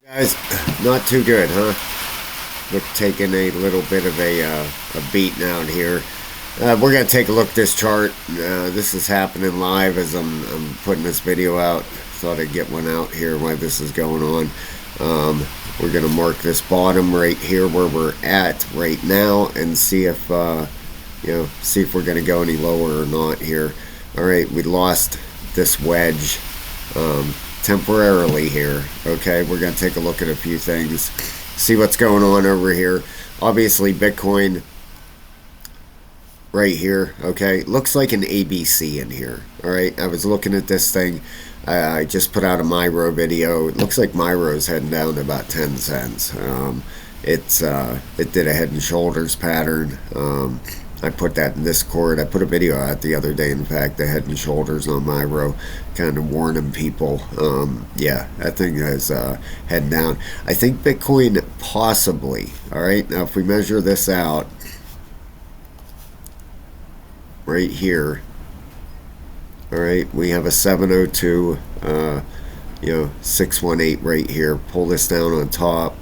Guys, not too good, huh? We're taking a little bit of a beat down here. We're going to take a look at this chart. This is happening live as I'm putting this video out. Thought I'd get one out here while this is going on. We're going to mark this bottom right here where we're at right now and see if, see if we're going to go any lower or not here. All right, we lost this wedge temporarily here. Okay, we're going to take a look at a few things, see what's going on over here. Obviously, Bitcoin right here, okay, looks like an ABC in here. All right, I was looking at this thing. I just put out a Myro video. It looks like Myro's heading down to about 10 cents. It did a head and shoulders pattern. I put that in Discord. I put a video out the other day, in fact, the head and shoulders on Myro, kind of warning people. Yeah, that thing is heading down. I think Bitcoin possibly, all right, now if we measure this out right here, all right, we have a 702, 618 right here. Pull this down on top.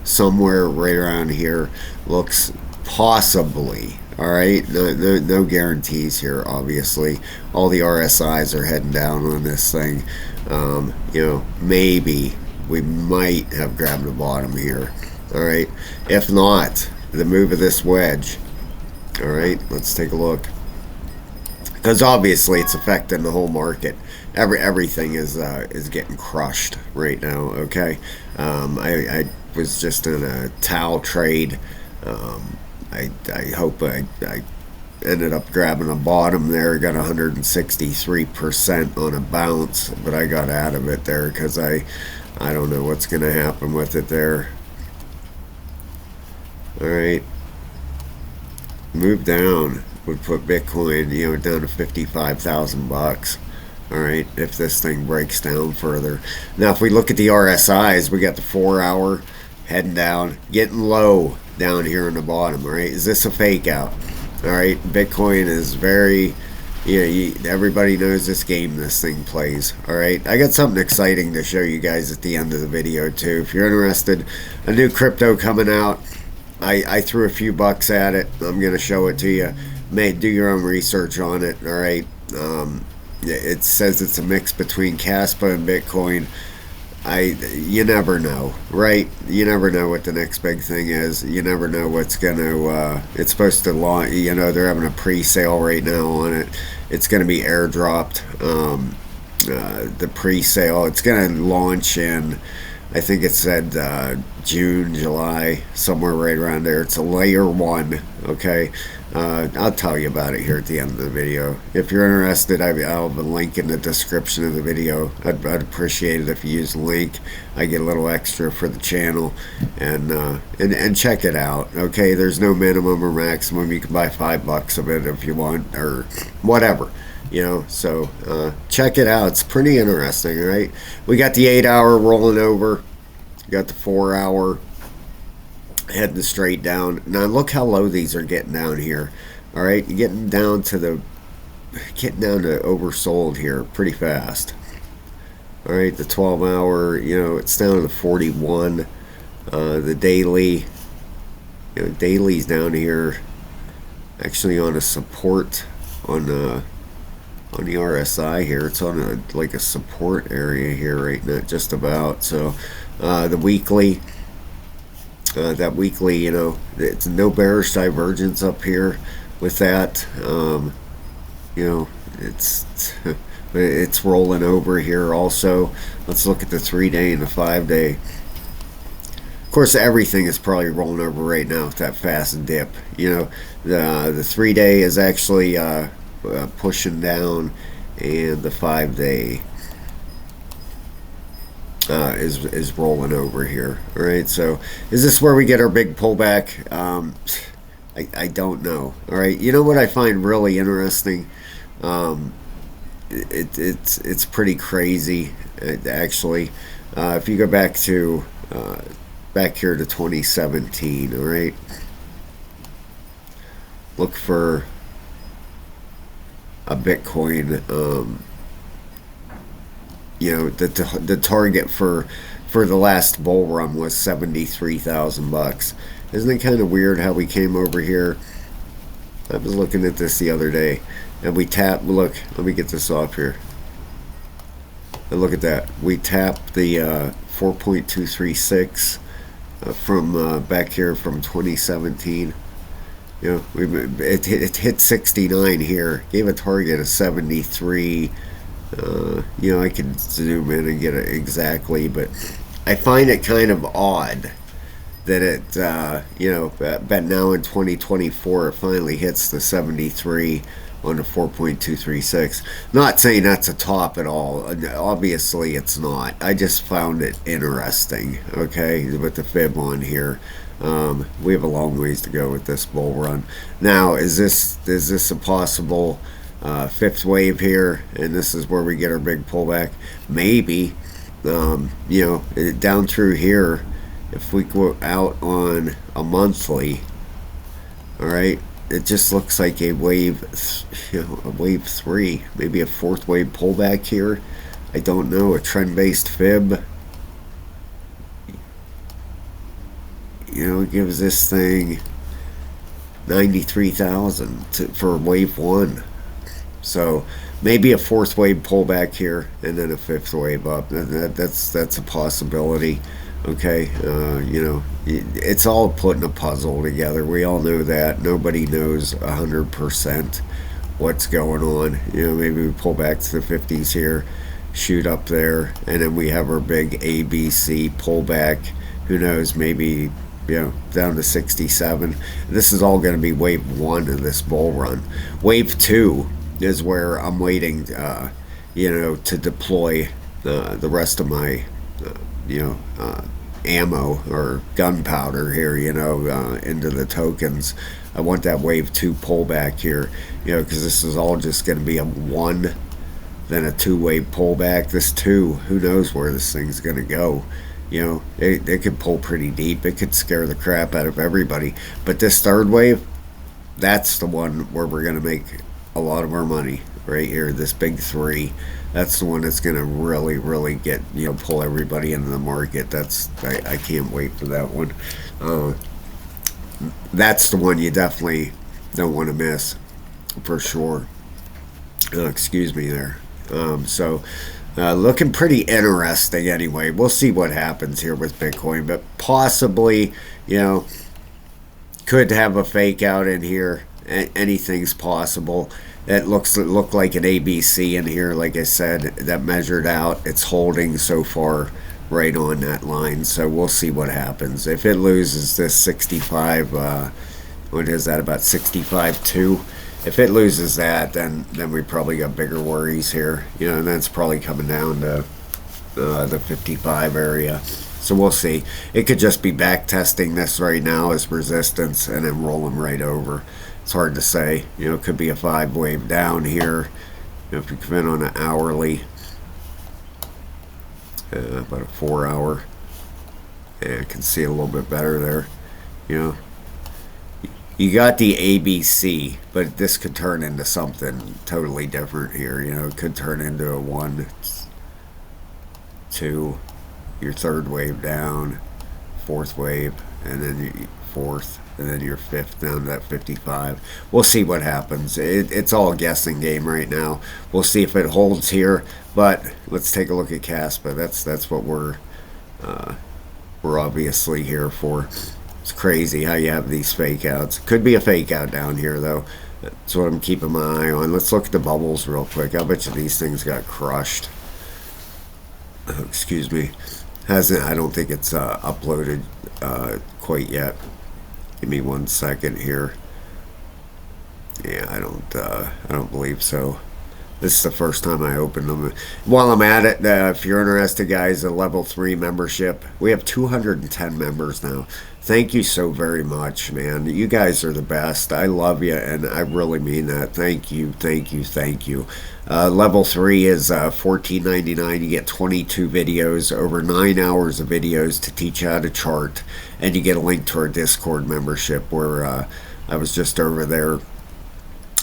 Somewhere right around here looks possibly, all right, no guarantees here. Obviously, all the RSIs are heading down on this thing. Maybe we might have grabbed the bottom here. All right, if not, the move of this wedge. All right, let's take a look, because obviously it's affecting the whole market. Everything is getting crushed right now. Okay, I was just in a towel trade. I hope I ended up grabbing a bottom there. Got 163% on a bounce, but I got out of it there because I don't know what's going to happen with it there. All right, move down would put Bitcoin down to 55,000 bucks. All right, if this thing breaks down further. Now, if we look at the RSIs, we got the 4-hour heading down, getting low down here on the bottom. All right, is this a fake out? All right, Bitcoin is very, everybody knows this game this thing plays. All right, I got something exciting to show you guys at the end of the video too. If you're interested, a new crypto coming out. I threw a few bucks at it. I'm gonna show it to you. Do your own research on it. All right. It says it's a mix between Caspa and Bitcoin. You never know, right? You never know what the next big thing is. You never know what's gonna. It's supposed to launch. They're having a pre-sale right now on it. It's gonna be airdropped. The pre-sale. It's gonna launch in, I think it said June, July, somewhere right around there. It's a layer 1. Okay. I'll tell you about it here at the end of the video. If you're interested, I'll have a link in the description of the video. I'd appreciate it if you use the link. I get a little extra for the channel, and check it out. Okay, there's no minimum or maximum. You can buy $5 of it if you want, or whatever. So check it out. It's pretty interesting. All right, we got the 8-hour rolling over. We got the 4-hour heading straight down. Now look how low these are getting down here. All right, you're getting down to oversold here pretty fast. All right, the 12-hour, it's down to the 41. The daily, daily's down here, actually on a support on the RSI here. It's on like a support area here right now, just about. So the weekly. That weekly, it's no bearish divergence up here with that. It's rolling over here also. Let's look at the 3-day and the 5-day. Of course, everything is probably rolling over right now with that fast dip. The 3-day is actually pushing down, and the 5-day is rolling over here. All right, so is this where we get our big pullback? I don't know. All right, you know what I find really interesting? It's pretty crazy, actually. If you go back to back here to 2017, all right, look for a Bitcoin the target for the last bull run was 73,000 bucks. Isn't it kind of weird how we came over here? I was looking at this the other day, and we tapped. Look, let me get this off here. And look at that. We tapped the 4.236 from back here from 2017. It hit 69 here. Gave a target of 73. I can zoom in and get it exactly, but I find it kind of odd that it, but now in 2024 it finally hits the 73 on the 4.236. Not saying that's a top at all. Obviously it's not. I just found it interesting, okay, with the fib on here. We have a long ways to go with this bull run. Now, is this a possible fifth wave here, and this is where we get our big pullback? Maybe. Down through here, if we go out on a monthly, all right, it just looks like a wave, a wave 3, maybe a fourth wave pullback here. I don't know, a trend-based fib. It gives this thing 93,000 for wave 1. So maybe a fourth wave pullback here, and then a fifth wave up. That's a possibility. Okay, it's all putting a puzzle together. We all know that. Nobody knows 100% what's going on. Maybe we pull back to the 50s here, shoot up there, and then we have our big ABC pullback. Who knows, maybe down to 67. This is all going to be wave 1 of this bull run. Wave 2 is where I'm waiting, to deploy the rest of my, ammo or gunpowder here, into the tokens. I want that wave 2 pullback here, because this is all just going to be a 1, then a 2 wave pullback. This 2, who knows where this thing's going to go. It could pull pretty deep. It could scare the crap out of everybody. But this third wave, that's the one where we're going to make a lot of our money right here. This big 3, that's the one that's going to really, really get, pull everybody into the market. I can't wait for that one. That's the one you definitely don't want to miss, for sure. Excuse me there. Looking pretty interesting anyway. We'll see what happens here with Bitcoin, but possibly, could have a fake out in here. Anything's possible. It looked like an ABC in here, like I said, that measured out. It's holding so far right on that line, so we'll see what happens. If it loses this 65, what is that, about 65.2? If it loses that, then we probably got bigger worries here. And that's probably coming down to the 55 area. So we'll see. It could just be back testing this right now as resistance and then rolling right over. It's hard to say. It could be a 5 wave down here. If we come in on an hourly, about a 4 hour, I can see a little bit better there. You got the ABC, but this could turn into something totally different here. It could turn into a 1, 2, your third wave down, fourth wave, and then your fourth, and then your fifth down to that 55. We'll see what happens. It's all a guessing game right now. We'll see if it holds here, but let's take a look at Caspa. That's what we're obviously here for. It's crazy how you have these fake outs. Could be a fake out down here, though. That's what I'm keeping my eye on. Let's look at the bubbles real quick. I bet you these things got crushed. Excuse me. I don't think it's uploaded quite yet. Give me 1 second here. Yeah, I don't believe so. This is the first time I opened them. While I'm at it, if you're interested, guys, a level 3 membership. We have 210 members now. Thank you so very much, man. You guys are the best. I love you, and I really mean that. Thank you, thank you, thank you. Level 3 is $14.99. You get 22 videos, over 9 hours of videos to teach you how to chart, and you get a link to our Discord membership where I was just over there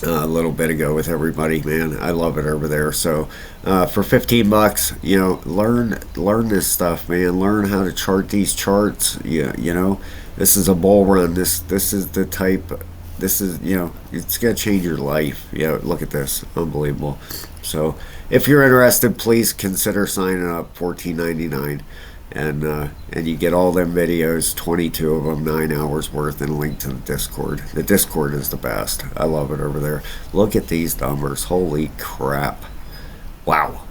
a little bit ago with everybody. Man, I love it over there. So for 15 bucks, you know, learn this stuff, man. Learn how to chart these charts. Yeah, you know, this is a bull run. This is the type. This is, you know, it's gonna change your life. Yeah, look at this, unbelievable. So if you're interested, please consider signing up. 14.99. And you get all them videos, 22 of them, 9 hours worth, and a link to the Discord. The Discord is the best. I love it over there. Look at these numbers. Holy crap! Wow.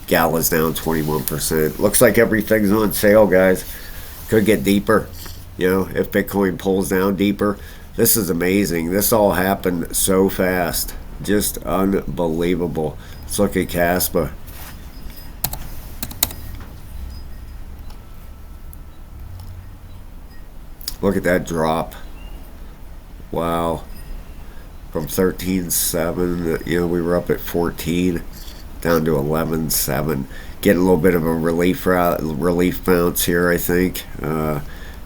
Gala's down 21%. Looks like everything's on sale, guys. Could get deeper. You know, if Bitcoin pulls down deeper. This is amazing. This all happened so fast. Just unbelievable. Let's look at Caspa. Look at that drop. Wow. From 13.7, you know, we were up at 14, down to 11.7. Getting a little bit of a relief bounce here, I think. You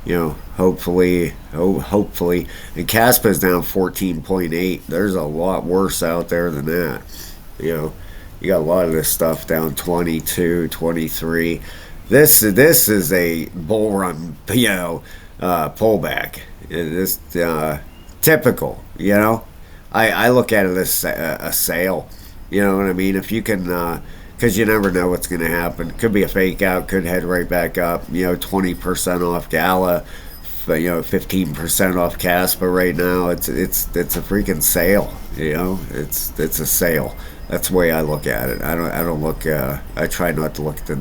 know, hopefully. And Kaspa's down 14.8. There's a lot worse out there than that. You know, you got a lot of this stuff down 22, 23. This is a bull run, you know, pullback. It is typical, you know. I look at it as a sale. You know what I mean? If you can, because you never know what's going to happen. Could be a fake out. Could head right back up. You know, 20% off Gala. But, you know, 15% off Caspa right now. It's a freaking sale. You know, it's a sale. That's the way I look at it. I don't look. I try not to look at the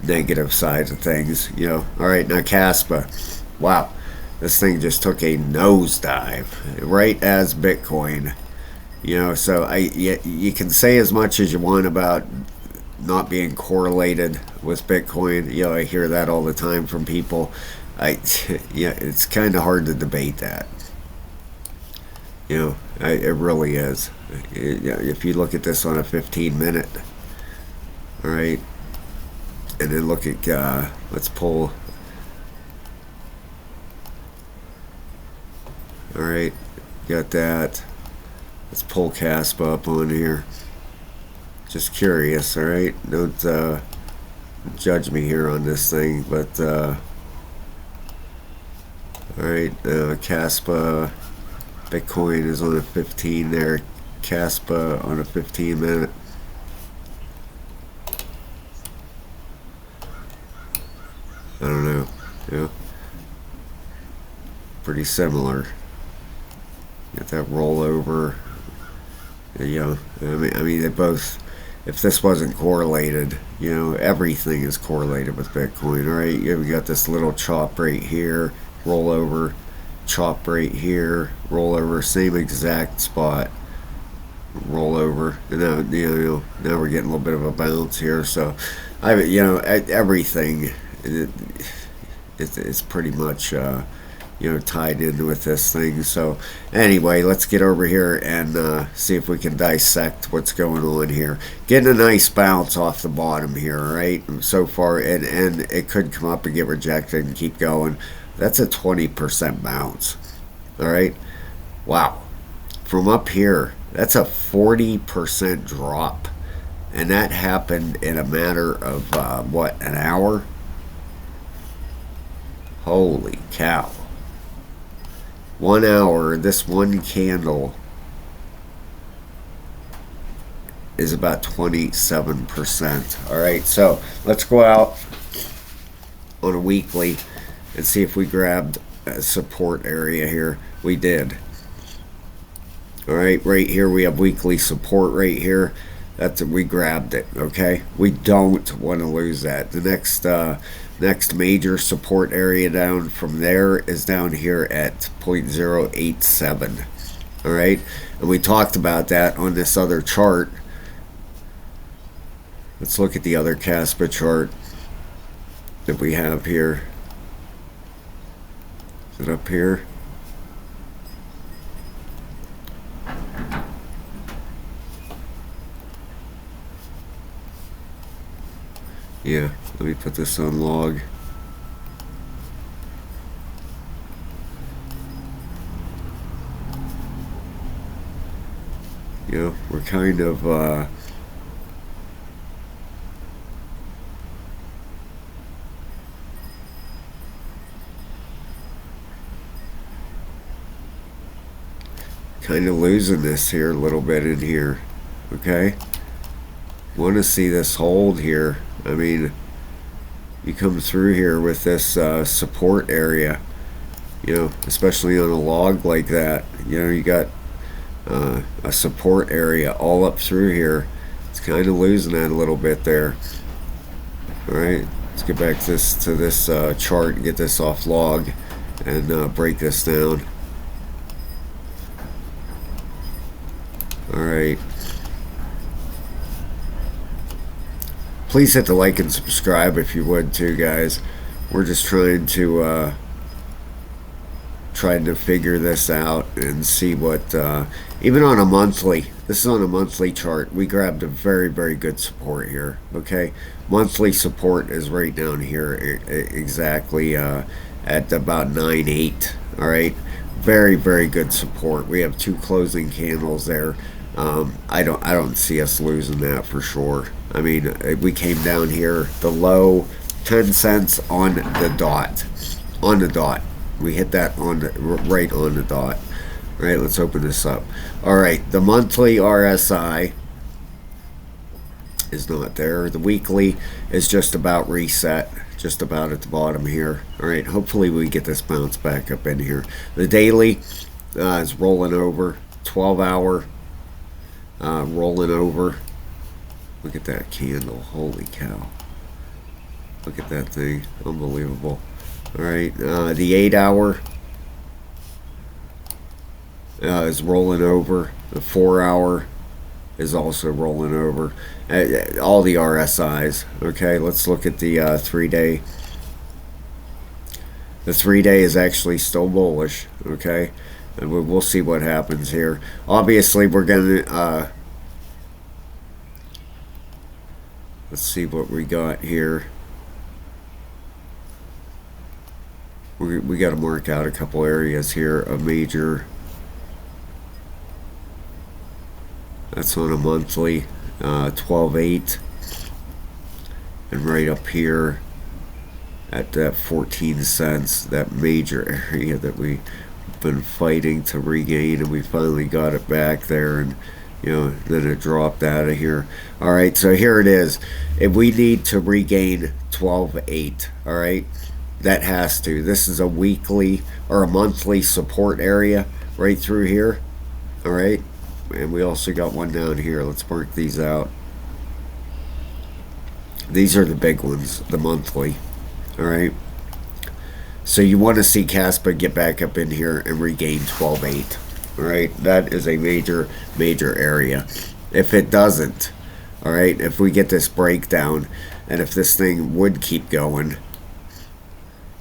negative sides of things, you know. All right, now Caspa. Wow, this thing just took a nosedive right as Bitcoin, you know. So you can say as much as you want about not being correlated with Bitcoin. You know, I hear that all the time from people. Yeah, it's kind of hard to debate that. You know, it really is. If you look at this on a 15-minute, all right. And then look at, let's pull. All right, got that. Let's pull Caspa up on here. Just curious, all right? Don't judge me here on this thing, but all right, Caspa, Bitcoin is on a 15 there. Caspa on a 15-minute. I don't know. Yeah. Pretty similar. Got that rollover. You know, I mean, they both. If this wasn't correlated, you know, everything is correlated with Bitcoin. All right, yeah, we got this little chop right here, rollover, chop right here, rollover, same exact spot, rollover, and now now we're getting a little bit of a bounce here. So, you know, everything. It's pretty much you know, tied in with this thing. So anyway, let's get over here and see if we can dissect what's going on here. Getting a nice bounce off the bottom here, right? So far, and it could come up and get rejected and keep going. That's a 20% bounce. All right, wow. From up here, that's a 40% drop, and that happened in a matter of what, an hour? Holy cow. 1 hour, this one candle is about 27%. All right, so let's go out on a weekly and see if we grabbed a support area here. We did. All right, right here we have weekly support right here. We grabbed it. Okay, we don't want to lose that. The next major support area down from there is down here at 0.087. All right, and we talked about that on this other chart. Let's look at the other Caspa chart that we have here. Is it up here? Yeah, let me put this on log. You know, we're kind of losing this here a little bit in here. Okay, want to see this hold here. I mean, you come through here with this support area, you know, especially on a log like that. You know, you got a support area all up through here. It's kind of losing that a little bit there. All right, let's get back to this chart and get this off log and break this down. All right. Please hit the like and subscribe if you would too, guys. We're just trying to figure this out and see what even on a monthly, this is on a monthly chart, we grabbed a very, very good support here. Okay, monthly support is right down here, exactly at about 9.8. All right, very, very good support. We have 2 closing candles there. I don't see us losing that for sure. I mean, we came down here, the low 10 cents on the dot. On the dot. We hit that right on the dot. All right, let's open this up. All right, the monthly RSI is not there. The weekly is just about reset, just about at the bottom here. All right, hopefully we get this bounce back up in here. The daily is rolling over. 12-hour rolling over. Look at that candle. Holy cow. Look at that thing. Unbelievable. All right. The 8-hour is rolling over. The 4-hour is also rolling over. All the RSIs. Okay. Let's look at the 3-day. The 3-day is actually still bullish. Okay. And we'll see what happens here. Obviously, we're going to... let's see what we got here. We got to mark out a couple areas here. A major... that's on a monthly. 12.8. And right up here at that 14 cents, that major area that we've been fighting to regain, and we finally got it back there, and you know, then it dropped out of here. All right, so here it is. If we need to regain 12.8, all right, that has to. This is a weekly or a monthly support area right through here. All right, and we also got one down here. Let's mark these out. These are the big ones, the monthly. All right. So you want to see Caspa get back up in here and regain 12.8. All right, that is a major, major area. If it doesn't, all right, if we get this breakdown, and if this thing would keep going,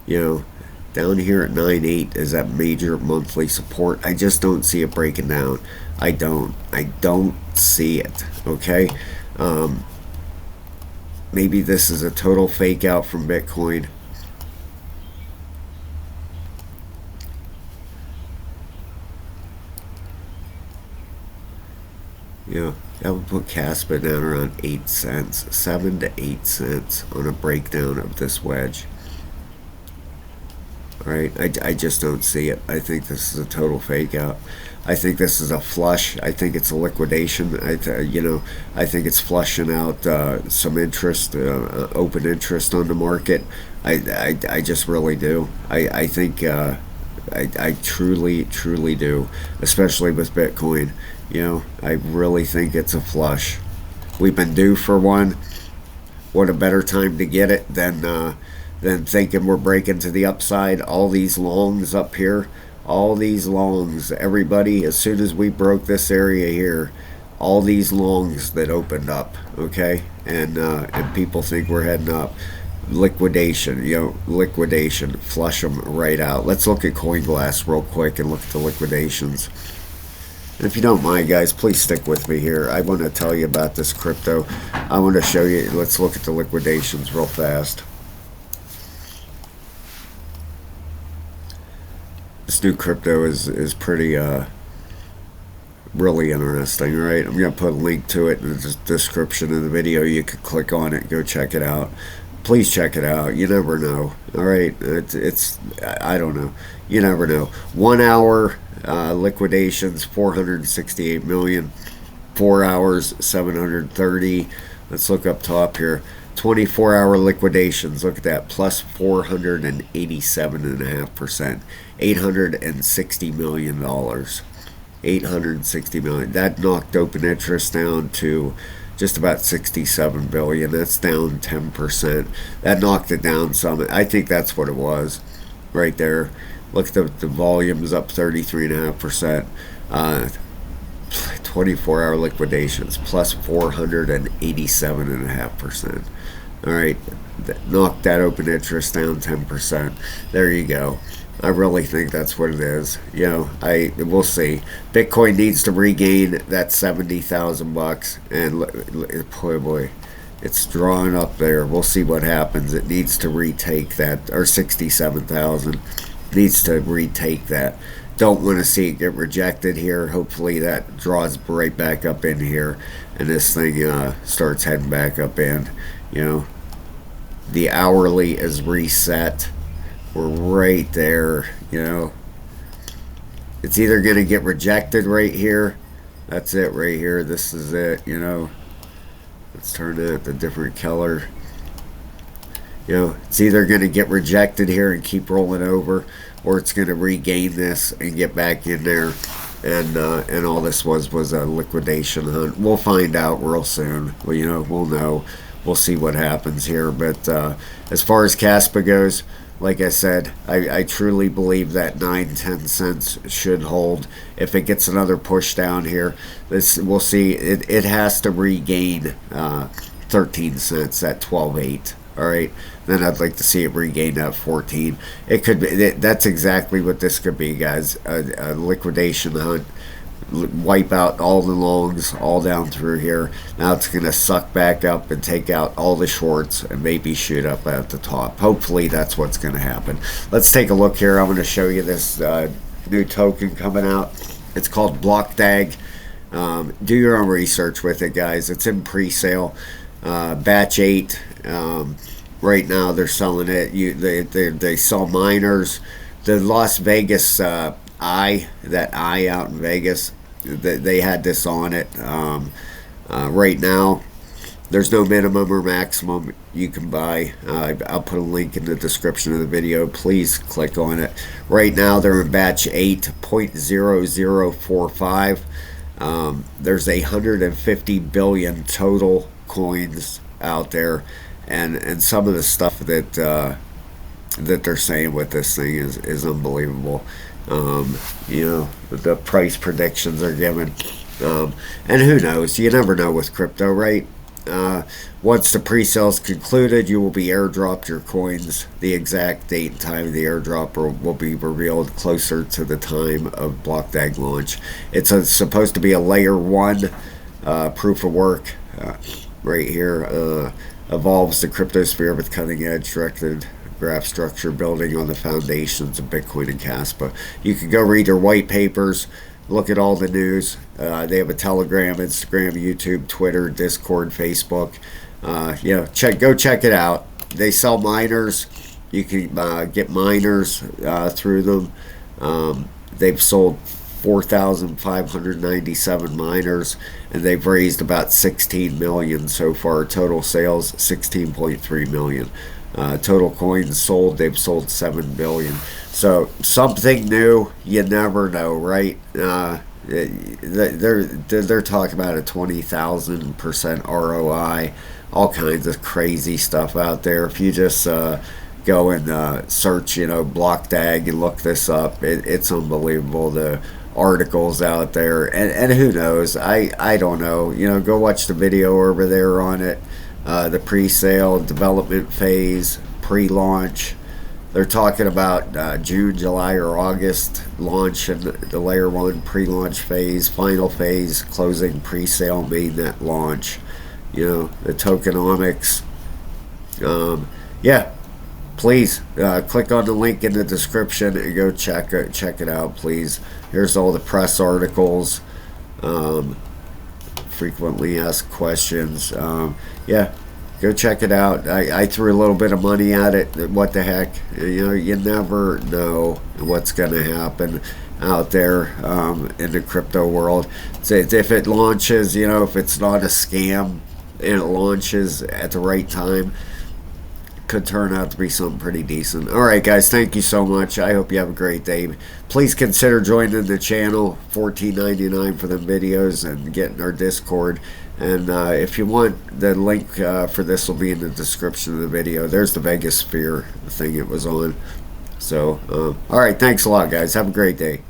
you know, down here at 9.8 is that major monthly support. I just don't see it breaking down. I don't see it. Okay, maybe this is a total fake out from Bitcoin. Yeah, that would put Caspa down around 8 cents, 7 to 8 cents on a breakdown of this wedge. All right, I just don't see it. I think this is a total fake out. I think this is a flush. I think it's a liquidation. I think it's flushing out some interest, open interest on the market. I just really do. I think I truly do, especially with Bitcoin. You know, I really think it's a flush. We've been due for one. What a better time to get it than thinking we're breaking to the upside. All these longs up here, all these longs, everybody, as soon as we broke this area here, all these longs that opened up, okay? And people think we're heading up. Liquidation, liquidation, flush them right out. Let's look at CoinGlass real quick and look at the liquidations. And if you don't mind, guys, please stick with me here. I want to tell you about this crypto. I want to show you. Let's look at the liquidations real fast. This new crypto is pretty really interesting, right? I'm going to put a link to it in the description of the video. You can click on it, go check it out. Please check it out. You never know. All right, it's I don't know. You never know. 1 hour liquidations, 468 million. 4 hours, 730. Let's look up top here. 24-hour liquidations. Look at that, plus 487.5%. $860 million. $860 million. That knocked open interest down to just about 67 billion. That's down 10%. That knocked it down some. I think that's what it was right there. Look at the volume's up 33.5%. 24-hour liquidations plus 487.5%. All right, knocked that open interest down 10%. There you go. I really think that's what it is. You know, we'll see. Bitcoin needs to regain that 70,000 bucks, and boy, it's drawing up there. We'll see what happens. It needs to retake that, or 67,000. Needs to retake that. Don't want to see it get rejected here. Hopefully that draws right back up in here, and this thing starts heading back up in. You know, the hourly is reset. We're right there. You know, it's either going to get rejected right here. That's it right here. This is it. You know, let's turn it a different color. You know, it's either going to get rejected here and keep rolling over, or it's going to regain this and get back in there. And all this was a liquidation hunt. We'll find out real soon. Well, you know, we'll know. We'll see what happens here. But as far as Caspa goes, like I said, I truly believe that 9-10 cents should hold. If it gets another push down here, we'll see. It has to regain 13 cents at 12.8. All right, then I'd like to see it regain that 14. It could be. That's exactly what this could be, guys. A liquidation hunt, wipe out all the longs, all down through here. Now it's going to suck back up and take out all the shorts and maybe shoot up at the top. Hopefully that's what's going to happen. Let's take a look here. I'm going to show you this new token coming out. It's called BlockDAG. Do your own research with it, guys. It's in pre-sale. Batch 8. Right now they're selling it. They sell miners. The Las Vegas that eye out in Vegas, they had this on it. Right now there's no minimum or maximum you can buy. I'll put a link in the description of the video. Please click on it. Right now they're in batch 8.0045. There's 150 billion total coins out there, and some of the stuff that they're saying with this thing is unbelievable. You know, the price predictions are given, and who knows? You never know with crypto, right? Once the pre-sale is concluded, you will be airdropped your coins. The exact date and time of the airdrop will be revealed closer to the time of BlockDAG launch. It's supposed to be a layer 1 proof of work. Right here, evolves the cryptosphere with cutting-edge directed graph structure building on the foundations of Bitcoin and Caspa. You can go read their white papers, look at all the news. They have a Telegram, Instagram, YouTube, Twitter, Discord, Facebook. You know, go check it out. They sell miners. You can get miners through them. They've sold 4,597 miners, and they've raised about 16 million so far. Total sales 16.3 million. Total coins sold, they've sold 7 billion. So something new. You never know, right? They're talking about a 20,000% ROI. All kinds of crazy stuff out there. If you just go and search, you know, BlockDAG and look this up, it's unbelievable. The articles out there, and who knows, I don't know. You know, go watch the video over there on it. The pre-sale, development phase, pre-launch. They're talking about June, July, or August launch and the layer 1 pre-launch phase, final phase, closing pre-sale, mainnet launch. You know, the tokenomics. Yeah, please click on the link in the description and go check it out, please. Here's all the press articles. frequently asked questions. Yeah, go check it out. I threw a little bit of money at it. What the heck? You know, you never know what's going to happen out there in the crypto world. So if it launches, you know, if it's not a scam and it launches at the right time, could turn out to be something pretty decent. All right, guys, thank you so much. I hope you have a great day. Please consider joining the channel. $14.99 for the videos and getting our Discord. And if you want, the link for this will be in the description of the video. There's the Vegas Sphere thing it was on. So, all right, thanks a lot, guys. Have a great day.